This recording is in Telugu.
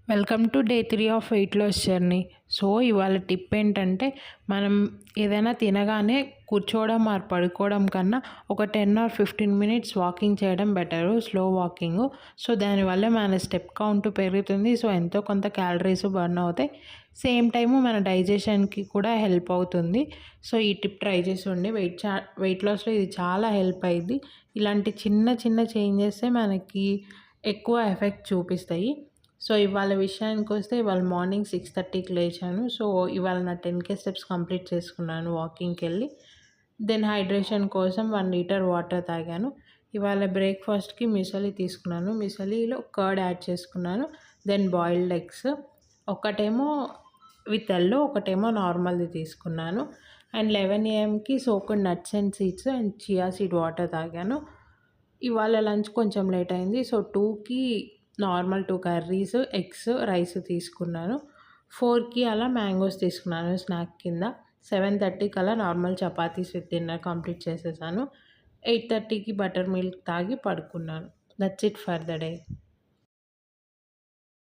Welcome today 3 of weight loss journey. So ఇవాళ టిప్ ఏంటంటే, మనం ఏదైనా తినగానే కూర్చోవడం ఆర్ పడుకోవడం కన్నా ఒక 10 ఆర్ 15 మినిట్స్ వాకింగ్ చేయడం బెటరు, స్లో వాకింగు. సో దానివల్ల మన స్టెప్ కౌంట్ పెరుగుతుంది. సో ఎంతో కొంత క్యాలరీస్ బర్న్ అవుతాయి. సేమ్ టైము మన డైజెషన్కి కూడా హెల్ప్ అవుతుంది. సో ఈ టిప్ ట్రై చేసి వెయిట్ లాస్లో ఇది చాలా హెల్ప్ అయ్యింది. ఇలాంటి చిన్న చిన్న చేంజెసే మనకి ఎక్కువ ఎఫెక్ట్ చూపిస్తాయి. సో ఇవాళ విషయానికొస్తే ఇవాళ మార్నింగ్ 6:30కి లేచాను. సో ఇవాళ నా 10K స్టెప్స్ కంప్లీట్ చేసుకున్నాను వాకింగ్‌కెళ్ళి. దెన్ హైడ్రేషన్ కోసం 1 లీటర్ వాటర్ తాగాను. ఇవాళ బ్రేక్‌ఫాస్ట్‌కి మిసలి తీసుకున్నాను. మిసలీలో కర్డ్ యాడ్ చేసుకున్నాను. దెన్ బాయిల్డ్ ఎగ్స్, ఒకటేమో విత్ యెల్లో, ఒకటేమో నార్మల్‌ది తీసుకున్నాను. And 11 AM soaked nuts and seeds and chia seed water తాగాను. ఇవాళ లంచ్ కొంచెం లేట్ అయింది. సో 2కి నార్మల్ 2 కర్రీస్, ఎగ్స్, రైస్ తీసుకున్నాను. 4కి అలా మ్యాంగోస్ తీసుకున్నాను స్నాక్ కింద. 7:30కి అలా normal chapatis with dinner complete చేసేసాను. 8:30కి బటర్ మిల్క్ తాగి పడుకున్నాను. That's it for the day.